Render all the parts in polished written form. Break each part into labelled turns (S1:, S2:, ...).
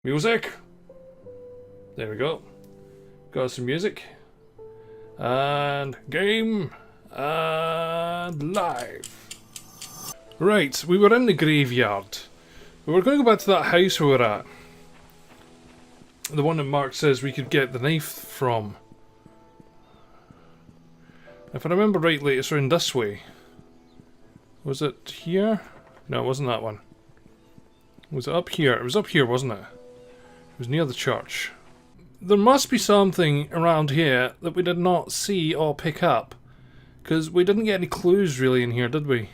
S1: Music! There we go. Got some music. And game. And live. Right, we were in the graveyard. We were going to go back to that house we were at. The one that Mark says we could get the knife from. If I remember rightly, it's around this way. Was it here? No, it wasn't that one. Was it up here? It was up here, wasn't it? It was near the church. There must be something around here that we did not see or pick up. Because we didn't get any clues really in here, did we?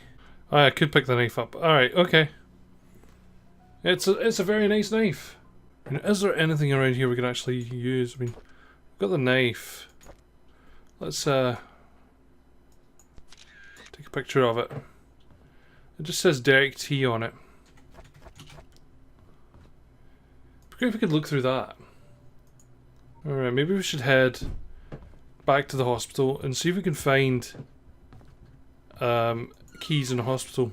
S1: Oh, I could pick the knife up. Alright, okay. It's a very nice knife. I mean, is there anything around here we can actually use? I mean, we've got the knife. Let's take a picture of it. It just says Derek T on it. Great if we could look through that. Alright, maybe we should head back to the hospital and see if we can find keys in the hospital.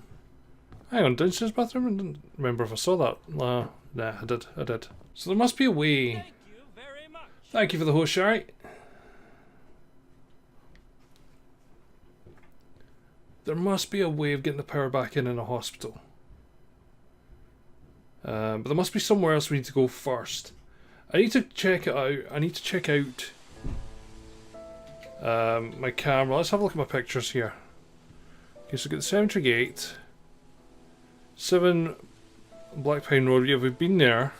S1: Hang on, downstairs bathroom? I didn't remember if I saw that. Nah, I did. So there must be a way.
S2: Thank you very much.
S1: Thank you for the host, Shari. There must be a way of getting the power back in a hospital. But there must be somewhere else we need to go first. I need to check it out. I need to check out my camera. Let's have a look at my pictures here. Okay, so we've got the cemetery gate. 7 Black Pine Road. Yeah, we've been there.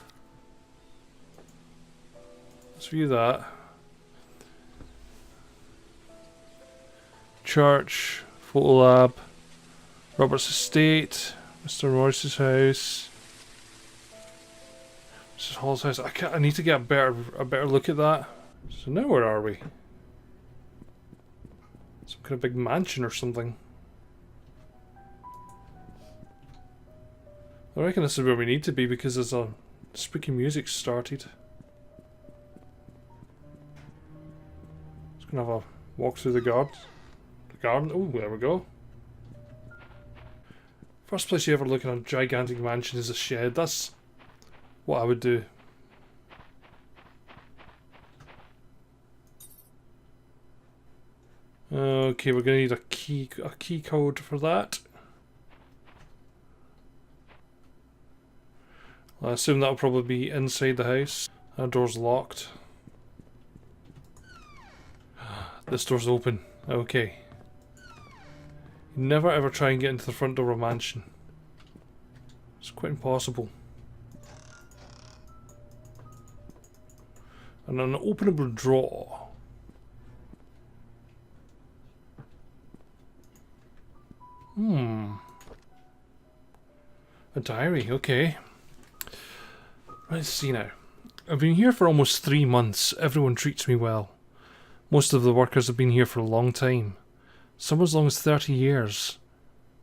S1: Let's view that. Church, photo lab, Robert's estate, Mr. Morris's house. Mrs. Hall's house. I need to get a better look at that. So now where are we? Some kind of big mansion or something. I reckon this is where we need to be because there's a spooky music started. Just gonna have a walk through the garden. Oh, there we go. First place you ever look at a gigantic mansion is a shed. That's what I would do. Okay, we're gonna need a key code for that. I assume that'll probably be inside the house. That door's locked. This door's open. Okay. Never ever try and get into the front door of a mansion. It's quite impossible. And an openable drawer. A diary, okay. Let's see now. I've been here for almost 3 months. Everyone treats me well. Most of the workers have been here for a long time. Some as long as 30 years.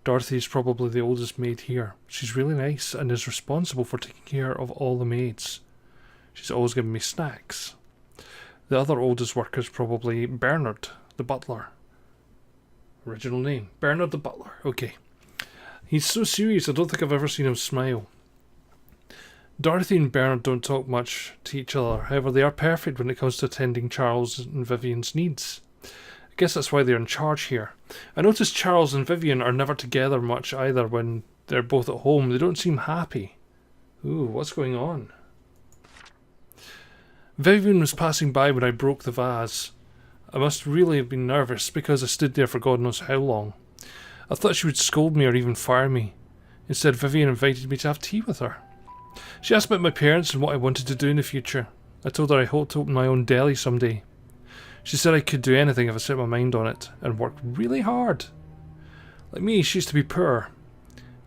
S1: Dorothy is probably the oldest maid here. She's really nice and is responsible for taking care of all the maids. She's always giving me snacks. The other oldest worker is probably Bernard, the butler. Original name, Bernard the butler. Okay. He's so serious, I don't think I've ever seen him smile. Dorothy and Bernard don't talk much to each other. However, they are perfect when it comes to attending Charles and Vivian's needs. I guess that's why they're in charge here. I noticed Charles and Vivian are never together much either when they're both at home. They don't seem happy. Ooh, what's going on? Vivian was passing by when I broke the vase. I must really have been nervous because I stood there for God knows how long. I thought she would scold me or even fire me. Instead, Vivian invited me to have tea with her. She asked about my parents and what I wanted to do in the future. I told her I hoped to open my own deli someday. She said I could do anything if I set my mind on it, and worked really hard. Like me, she used to be poor.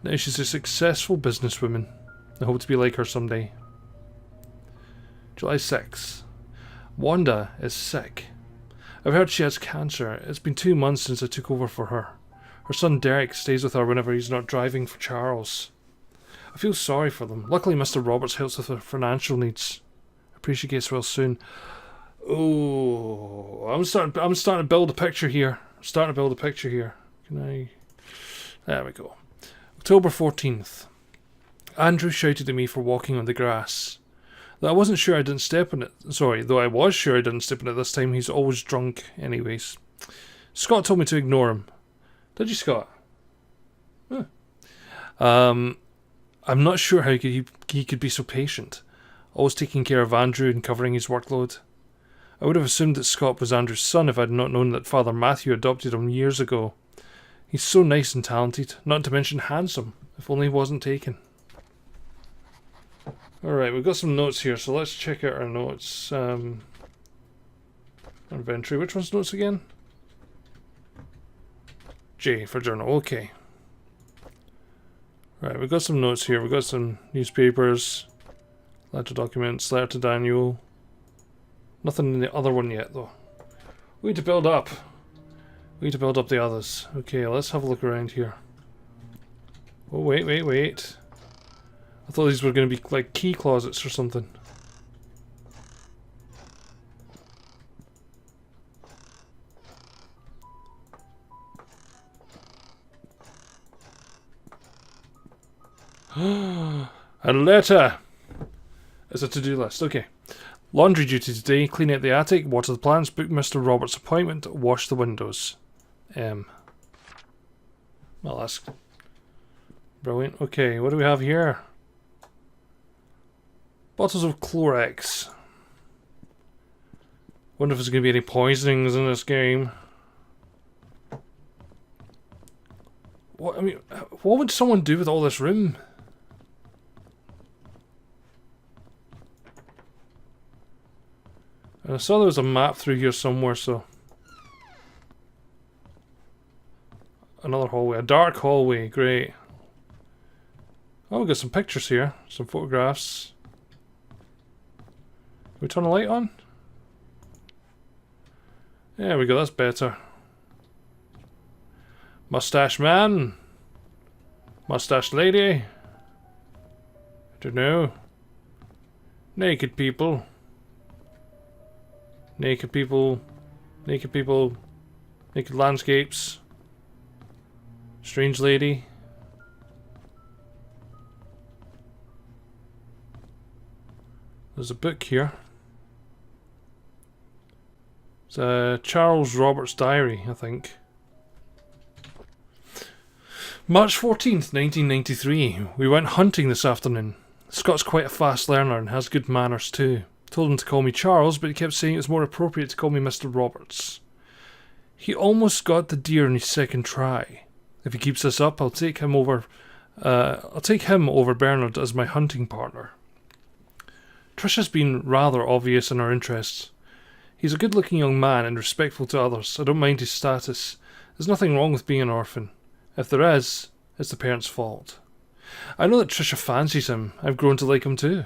S1: Now she's a successful businesswoman. I hope to be like her someday. July 6th. Wanda is sick. I've heard she has cancer. It's been 2 months since I took over for her. Her son Derek stays with her whenever he's not driving for Charles. I feel sorry for them. Luckily, Mr. Roberts helps with her financial needs. I pray she gets well soon. Oh, I'm starting to build a picture here. Can I? There we go. October 14th. Andrew shouted at me for walking on the grass. Though I wasn't sure I didn't step on it. Sorry, though I was sure I didn't step on it this time. He's always drunk anyways. Scott told me to ignore him. Did you, Scott? Huh. I'm not sure how he could be so patient. Always taking care of Andrew and covering his workload. I would have assumed that Scott was Andrew's son if I had not known that Father Matthew adopted him years ago. He's so nice and talented, not to mention handsome, if only he wasn't taken. Alright, we've got some notes here, so let's check out our notes. Inventory, which one's notes again? J for journal, okay. Right, we've got some notes here, we've got some newspapers, letter documents, letter to Daniel. Nothing in the other one yet, though. We need to build up. We need to build up the others. Okay, let's have a look around here. Oh, wait. I thought these were going to be like key closets or something. A letter! It's a to-do list, okay. Laundry duty today, clean out the attic, water the plants, book Mr. Roberts' appointment, wash the windows. Well, that's brilliant. Okay, what do we have here? Bottles of Clorex. Wonder if there's going to be any poisonings in this game. What, I mean, what would someone do with all this room? I saw there was a map through here somewhere, so... Another hallway. A dark hallway. Great. Oh, we've got some pictures here. Some photographs. Can we turn the light on? There we go, that's better. Mustache man. Mustache lady. I don't know. Naked people. Naked people. Naked people. Naked landscapes. Strange lady. There's a book here. It's a Charles Roberts diary, I think. March 14th, 1993. We went hunting this afternoon. Scott's quite a fast learner and has good manners too. Told him to call me Charles, but he kept saying it was more appropriate to call me Mr. Roberts. He almost got the deer in his second try. If he keeps this up, I'll take him over Bernard as my hunting partner. Trisha's been rather obvious in her interests. He's a good-looking young man and respectful to others. I don't mind his status. There's nothing wrong with being an orphan. If there is, it's the parents' fault. I know that Trisha fancies him. I've grown to like him too.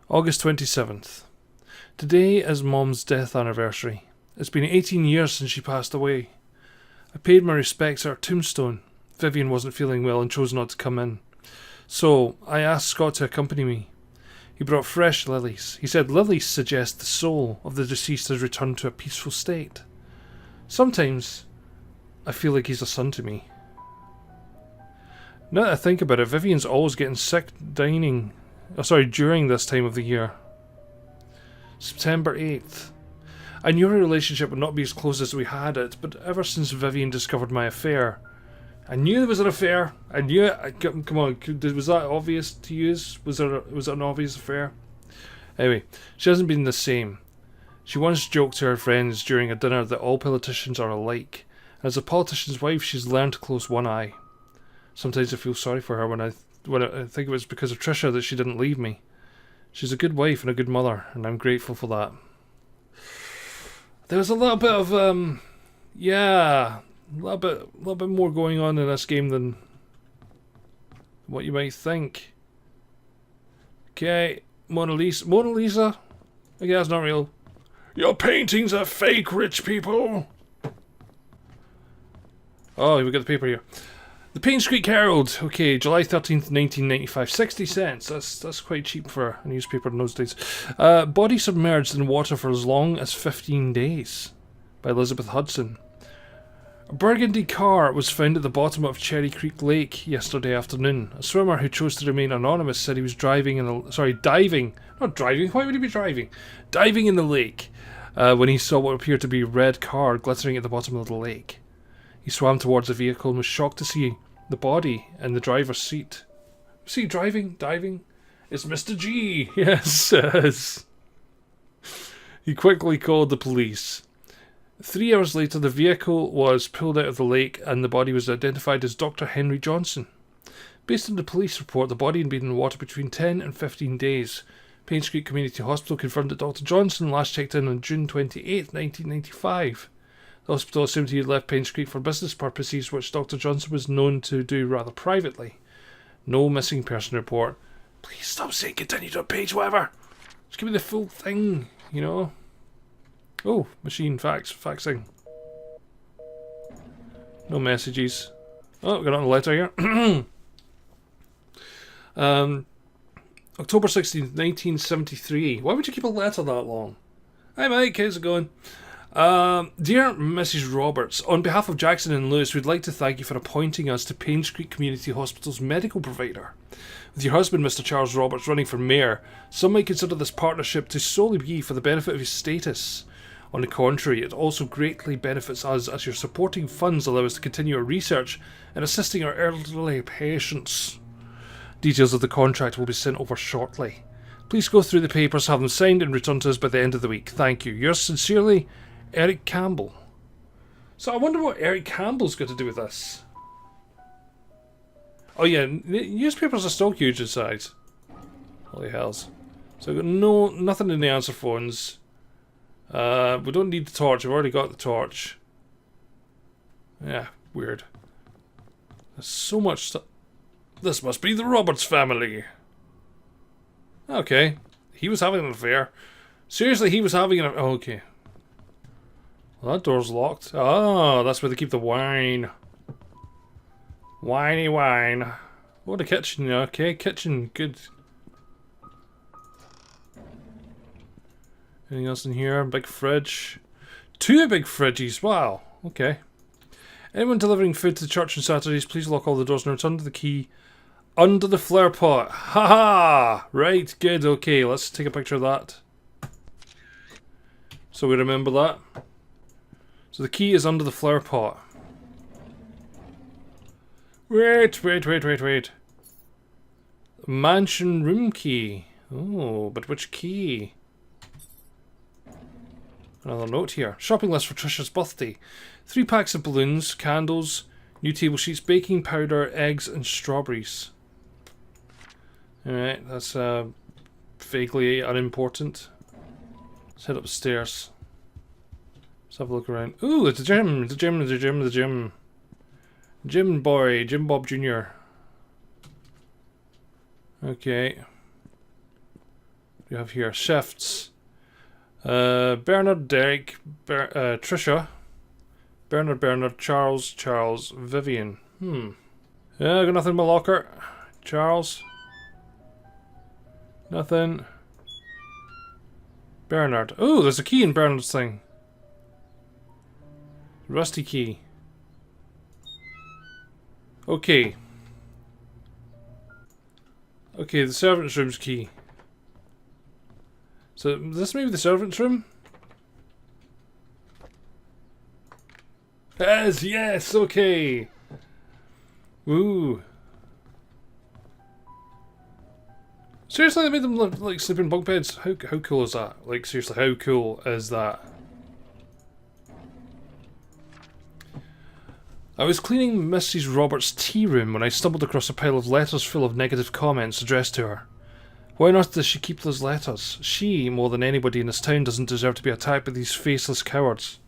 S1: August 27th. Today is Mom's death anniversary. It's been 18 years since she passed away. I paid my respects at her tombstone. Vivian wasn't feeling well and chose not to come in. So, I asked Scott to accompany me. He brought fresh lilies. He said lilies suggest the soul of the deceased has returned to a peaceful state. Sometimes, I feel like he's a son to me. Now that I think about it, Vivian's always getting sick during this time of the year. September 8th. I knew our relationship would not be as close as we had it, but ever since Vivian discovered my affair, I knew there was an affair. I knew it. Come on, was that obvious to you? Was it an obvious affair? Anyway, she hasn't been the same. She once joked to her friends during a dinner that all politicians are alike. As a politician's wife, she's learned to close one eye. Sometimes I feel sorry for her when I think it was because of Trisha that she didn't leave me. She's a good wife and a good mother, and I'm grateful for that. There was a little bit of a little bit more going on in this game than what you might think. Okay, Mona Lisa? Okay, that's not real. Your paintings are fake, rich people! Oh, we got the paper here. The Painscreek Herald. Okay, July 13th, 1995. 60 cents. That's quite cheap for a newspaper in those days. Body submerged in water for as long as 15 days. By Elizabeth Hudson. A burgundy car was found at the bottom of Cherry Creek Lake yesterday afternoon. A swimmer who chose to remain anonymous said he was diving. Not driving. Why would he be driving? Diving in the lake when he saw what appeared to be a red car glittering at the bottom of the lake. He swam towards the vehicle and was shocked to see the body in the driver's seat. See, diving. It's Mr. G. Yes, yes. He quickly called the police. 3 hours later, the vehicle was pulled out of the lake and the body was identified as Dr. Henry Johnson. Based on the police report, the body had been in the water between 10 and 15 days. Painscreek Community Hospital confirmed that Dr. Johnson last checked in on June 28, 1995. The hospital assumed he had left Painscreek for business purposes, which Dr. Johnson was known to do rather privately. No missing person report. Please stop saying continue to page, whatever. Just give me the full thing, you know. Oh, machine faxing. No messages. Oh, we got another letter here. October 16th, 1973. Why would you keep a letter that long? Hi Mike, how's it going? Dear Mrs. Roberts, on behalf of Jackson and Lewis, we'd like to thank you for appointing us to Painscreek Community Hospital's medical provider. With your husband, Mr. Charles Roberts, running for mayor, some might consider this partnership to solely be for the benefit of his status. On the contrary, it also greatly benefits us as your supporting funds allow us to continue our research and assisting our elderly patients. Details of the contract will be sent over shortly. Please go through the papers, have them signed and return to us by the end of the week. Thank you. Yours sincerely, Eric Campbell. So I wonder what Eric Campbell's got to do with this. Oh yeah, newspapers are still huge in size. Holy hells. So I've got nothing in the answer phones. We don't need the torch. I've already got the torch. Yeah, weird. There's so much stuff. This must be the Roberts family. Okay. He was having an affair. Seriously, he was having an affair. Oh, okay. Well, that door's locked. Oh, that's where they keep the wine. Winey wine. Oh, the kitchen. Okay, kitchen. Good. Anything else in here? Big fridge. 2 big fridges. Wow. Okay. Anyone delivering food to the church on Saturdays, please lock all the doors and return the key under the flower pot. Haha! Right, good. Okay, let's take a picture of that. So we remember that. So the key is under the flower pot. Wait. Mansion room key. Oh, but which key? Another note here. Shopping list for Trisha's birthday. 3 packs of balloons, candles, new table sheets, baking powder, eggs, and strawberries. Alright, that's vaguely unimportant. Let's head upstairs. Let's have a look around. Ooh, it's a gym. The gym. Gym boy, Jim Bob Jr. Okay. What do you have here? Shifts. Bernard, Derek, Trisha, Bernard, Charles, Vivian. Yeah, I got nothing in my locker. Charles. Nothing. Bernard. Oh, there's a key in Bernard's thing. Rusty key. Okay. Okay, the servant's room's key. So, this may be the servant's room? Yes, okay. Ooh. Seriously, they made them look like sleeping bunk beds? How cool is that? Like, seriously, how cool is that? I was cleaning Mrs. Roberts' tea room when I stumbled across a pile of letters full of negative comments addressed to her. Why not does she keep those letters? She, more than anybody in this town, doesn't deserve to be attacked by these faceless cowards.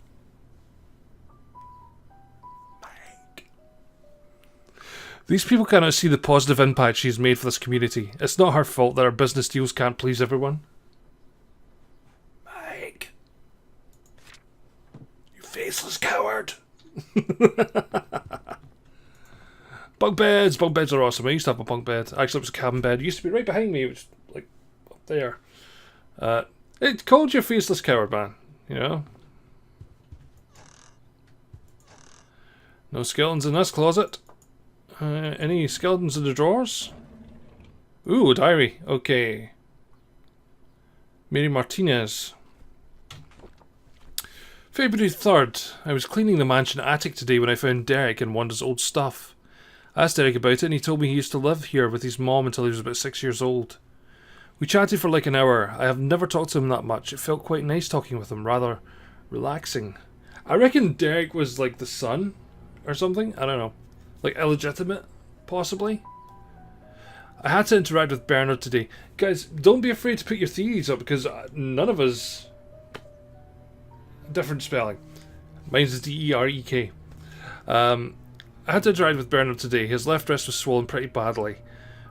S1: These people cannot see the positive impact she's made for this community. It's not her fault that her business deals can't please everyone. Mike. You faceless coward. Bunk beds are awesome. I used to have a bunk bed. Actually, it was a cabin bed. It used to be right behind me. It was like up there. It called you a faceless coward, man. You know. No skeletons in this closet. Any skeletons in the drawers? Ooh, a diary. Okay. Mary Martinez. February 3rd. I was cleaning the mansion attic today when I found Derek and Wanda's old stuff. I asked Derek about it and he told me he used to live here with his mom until he was about 6 years old. We chatted for like an hour. I have never talked to him that much. It felt quite nice talking with him, rather relaxing. I reckon Derek was like the son or something. I don't know. Like illegitimate, possibly. I had to interact with Bernard today. Guys, don't be afraid to put your theories up because none of us... Different spelling. Mine's D-E-R-E-K. I had to interact with Bernard today. His left wrist was swollen pretty badly.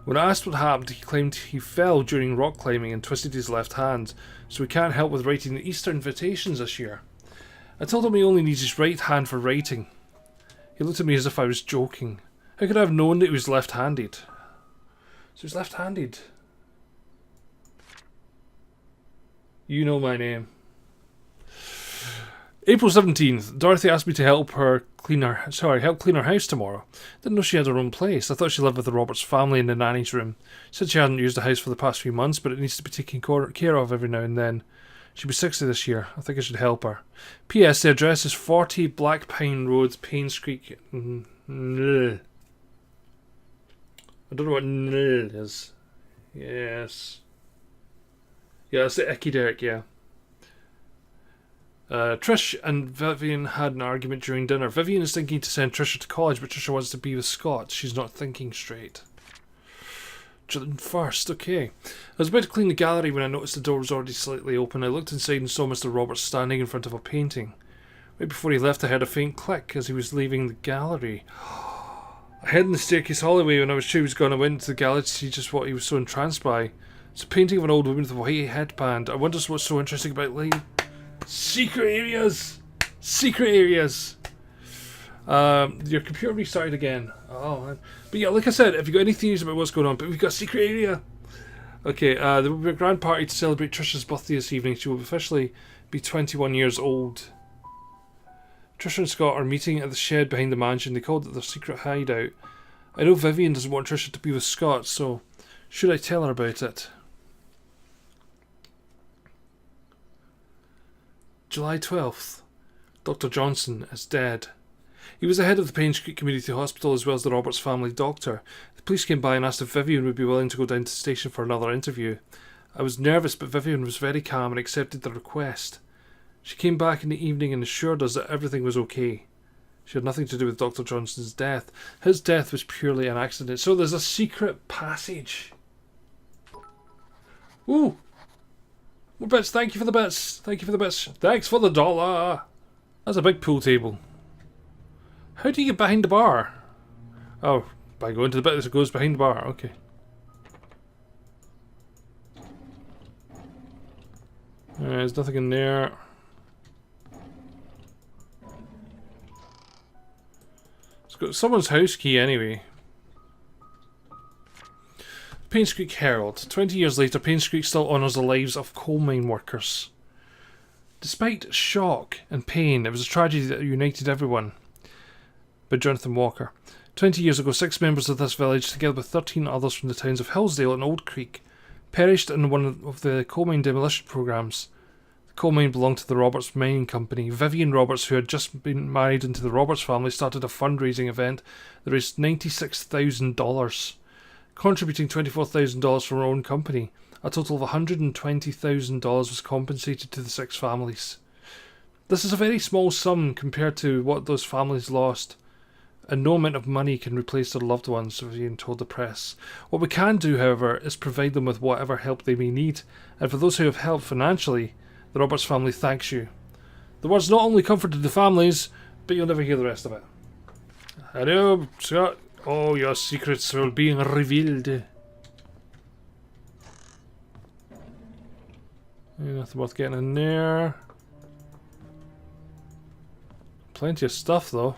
S1: When I asked what happened, he claimed he fell during rock climbing and twisted his left hand, so he can't help with writing the Easter invitations this year. I told him he only needs his right hand for writing. He looked at me as if I was joking. How could I have known that he was left-handed? So he's left-handed. You know my name. April 17th. Dorothy asked me to help clean her house tomorrow. Didn't know she had her own place. I thought she lived with the Roberts family in the nanny's room. She said she hadn't used the house for the past few months, but it needs to be taken care of every now and then. She'll be 60 this year. I think I should help her. P.S. The address is 40 Black Pine Road, Painscreek. I don't know what is. Yes. Yeah, that's the icky Derek, yeah. Trish and Vivian had an argument during dinner. Vivian is thinking to send Trisha to college, but Trisha wants to be with Scott. She's not thinking straight. Jillian first, okay. I was about to clean the gallery when I noticed the door was already slightly open. I looked inside and saw Mr. Roberts standing in front of a painting. Right before he left, I heard a faint click as he was leaving the gallery. I heard in the staircase hallway when I was sure he was gone. I went into the gallery to see just what he was so entranced by. It's a painting of an old woman with a white headband. I wonder what's so interesting about lighting. Secret areas! Secret areas! Your computer restarted again. Oh, man. But yeah, like I said, if you've got any theories about what's going on, but we've got a secret area. Okay, there will be a grand party to celebrate Trisha's birthday this evening. She will officially be 21 years old. Trisha and Scott are meeting at the shed behind the mansion. They called it their secret hideout. I know Vivian doesn't want Trisha to be with Scott, so should I tell her about it? July 12th. Dr. Johnson is dead. He was the head of the Painscreek Community Hospital as well as the Roberts family doctor. The police came by and asked if Vivian would be willing to go down to the station for another interview. I was nervous, but Vivian was very calm and accepted the request. She came back in the evening and assured us that everything was okay. She had nothing to do with Dr. Johnson's death. His death was purely an accident. So there's a secret passage. Ooh! More bits. Thank you for the bits. Thank you for the bits. Thanks for the $1. That's a big pool table. How do you get behind the bar? Oh, by going to the bit that goes behind the bar. Okay. There's nothing in there. It's got someone's house key anyway. Painscreek Herald. 20 years later, Painscreek still honours the lives of coal mine workers. Despite shock and pain, it was a tragedy that united everyone. By Jonathan Walker. 20 years ago, 6 members of this village, together with 13 others from the towns of Hillsdale and Old Creek, perished in one of the coal mine demolition programs. The coal mine belonged to the Roberts Mining Company. Vivian Roberts, who had just been married into the Roberts family, started a fundraising event that raised $96,000, contributing $24,000 from her own company. A total of $120,000 was compensated to the 6 families. This is a very small sum compared to what those families lost, and no amount of money can replace their loved ones, Vivian told the press. What we can do, however, is provide them with whatever help they may need, and for those who have helped financially, the Roberts family thanks you. The words not only comforted the families, but you'll never hear the rest of it. Hello, Scott. Oh, your secrets are being revealed. Nothing worth getting in there. Plenty of stuff, though.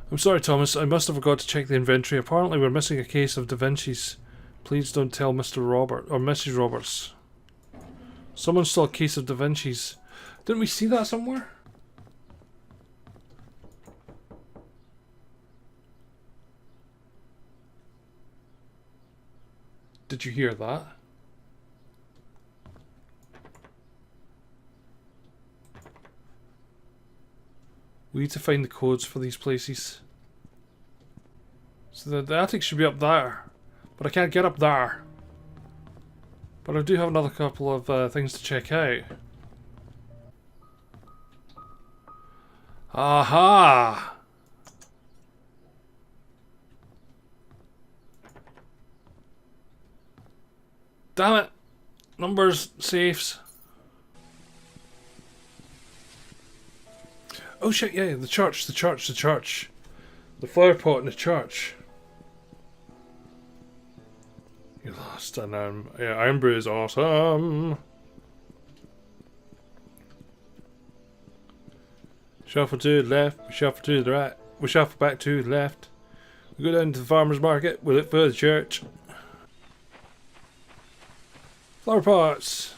S1: I'm sorry, Thomas. I must have forgot to check the inventory. Apparently, we're missing a case of Da Vinci's. Please don't tell Mr. Robert or Mrs. Roberts. Someone stole a case of Da Vinci's. Didn't we see that somewhere? Did you hear that? We need to find the codes for these places. So the attic should be up there. But I can't get up there. But I do have another couple of things to check out. Aha! Damn it! Numbers, safes. Oh shit, yeah, the church. The flower pot in the church. You lost an arm. Yeah, Iron Brew is awesome. Shuffle to the left, we shuffle to the right, we shuffle back to the left. We go down to the farmer's market, we look for the church. Flower pots.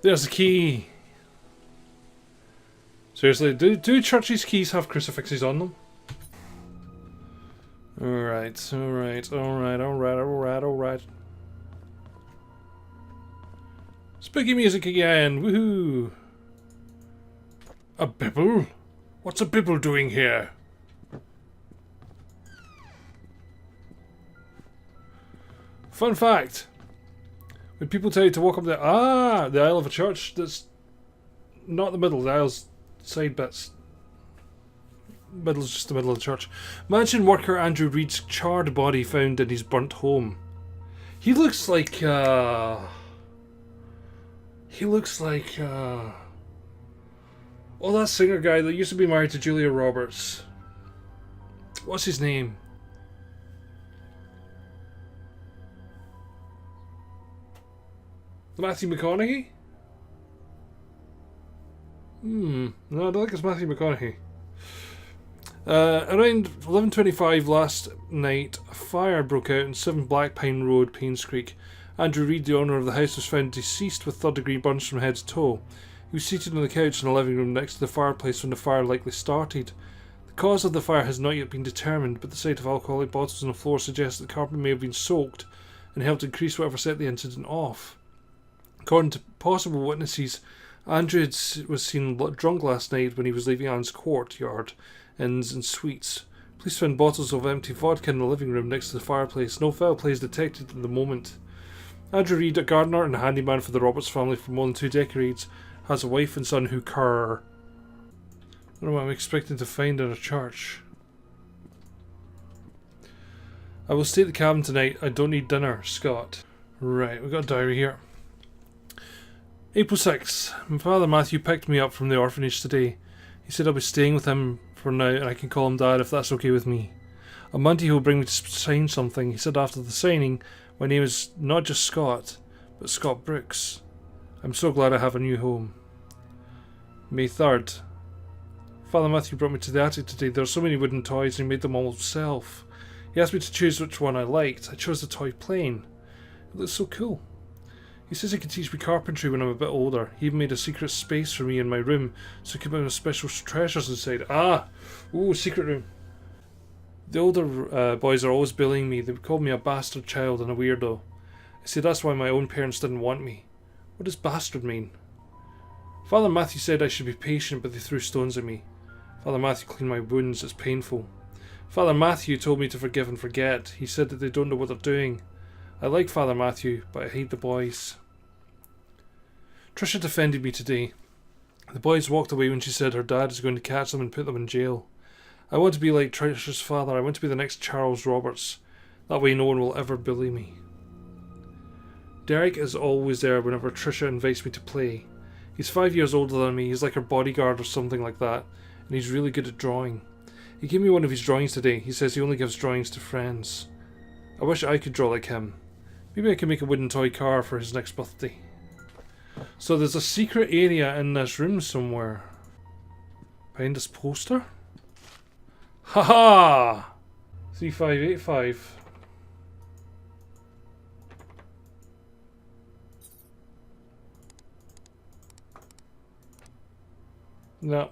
S1: There's the key. Seriously, do churches' keys have crucifixes on them? Alright. Spooky music again, woohoo! A bibble? What's a bibble doing here? Fun fact. When people tell you to walk up the aisle of a church, that's not the middle, the aisle's side bits. Middle's just the middle of the church. Imagine worker Andrew Reed's charred body found in his burnt home. He looks like oh, that singer guy that used to be married to Julia Roberts. What's his name? Matthew McConaughey? No, I don't think it's Matthew McConaughey. Around 11:25 last night, a fire broke out in 7 Black Pine Road, Painscreek. Andrew Reed, the owner of the house, was found deceased with third-degree burns from head to toe. He was seated on the couch in the living room next to the fireplace when the fire likely started. The cause of the fire has not yet been determined, but the sight of alcoholic bottles on the floor suggests that the carpet may have been soaked and helped increase whatever set the incident off. According to possible witnesses, Andrew was seen drunk last night when he was leaving Anne's courtyard, inns and suites. Police found bottles of empty vodka in the living room next to the fireplace. No foul play is detected at the moment. Andrew Reed, a gardener and a handyman for the Roberts family for more than 2 decades, has a wife and son who cur. I don't know what I'm expecting to find in a church. I will stay at the cabin tonight. I don't need dinner, Scott. Right, we've got a diary here. April 6th. My father Matthew picked me up from the orphanage today. He said I'll be staying with him for now and I can call him Dad if that's okay with me. On Monday he'll bring me to sign something. He said after the signing, my name is not just Scott, but Scott Brooks. I'm so glad I have a new home. May 3rd. Father Matthew brought me to the attic today. There are so many wooden toys and he made them all himself. He asked me to choose which one I liked. I chose the toy plane. It looks so cool. He says he can teach me carpentry when I'm a bit older. He even made a secret space for me in my room so I could put special treasures inside. Ooh, secret room. The older boys are always bullying me. They would call me a bastard child and a weirdo. I say that's why my own parents didn't want me. What does bastard mean? Father Matthew said I should be patient, but they threw stones at me. Father Matthew cleaned my wounds. It's painful. Father Matthew told me to forgive and forget. He said that they don't know what they're doing. I like Father Matthew, but I hate the boys. Trisha defended me today. The boys walked away when she said her dad is going to catch them and put them in jail. I want to be like Trisha's father. I want to be the next Charles Roberts. That way no one will ever bully me. Derek is always there whenever Trisha invites me to play. He's 5 years older than me. He's like her bodyguard or something like that. And he's really good at drawing. He gave me one of his drawings today. He says he only gives drawings to friends. I wish I could draw like him. Maybe I can make a wooden toy car for his next birthday. So there's a secret area in this room somewhere. Behind this poster? Haha! 3585. No.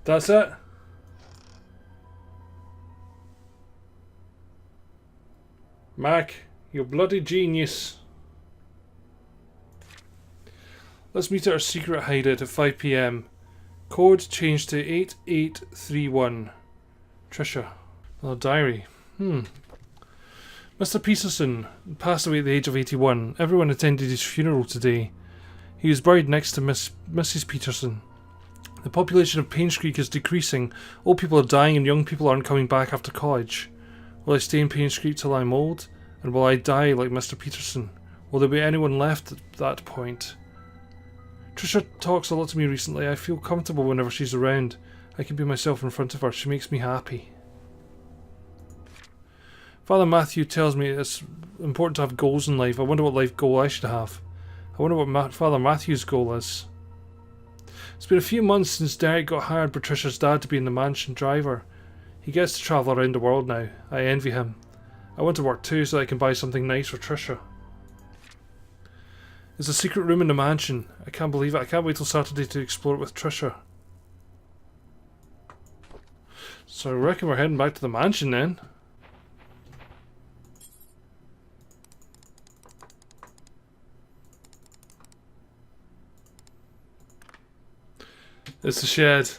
S1: That's it? Mac, you bloody genius. Let's meet at our secret hideout at 5 PM. Code changed to 8831. Trisha. Another diary. Mr. Peterson passed away at the age of 81. Everyone attended his funeral today. He was buried next to Mrs. Peterson. The population of Painscreek is decreasing. Old people are dying and young people aren't coming back after college. Will I stay in Painscreek till I'm old? And will I die like Mr. Peterson? Will there be anyone left at that point? Trisha talks a lot to me recently. I feel comfortable whenever she's around. I can be myself in front of her. She makes me happy. Father Matthew tells me it's important to have goals in life. I wonder what life goal I should have. I wonder what Father Matthew's goal is. It's been a few months since Derek got hired by Trisha's dad to be in the mansion driver. He gets to travel around the world now. I envy him. I want to work too so that I can buy something nice for Trisha. There's a secret room in the mansion. I can't believe it. I can't wait till Saturday to explore it with Trisha. So I reckon we're heading back to the mansion then. It's the shed.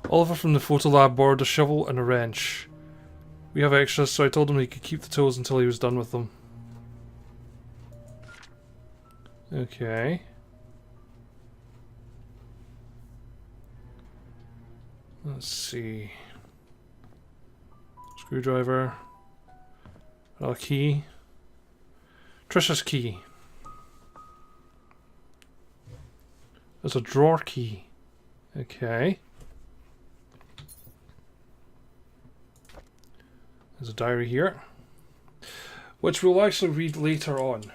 S1: Oliver from the photo lab borrowed a shovel and a wrench. We have extras, so I told him he could keep the tools until he was done with them. Okay. Let's see. Screwdriver. Another key. Trisha's key. There's a drawer key. Okay. There's a diary here, which we'll actually read later on.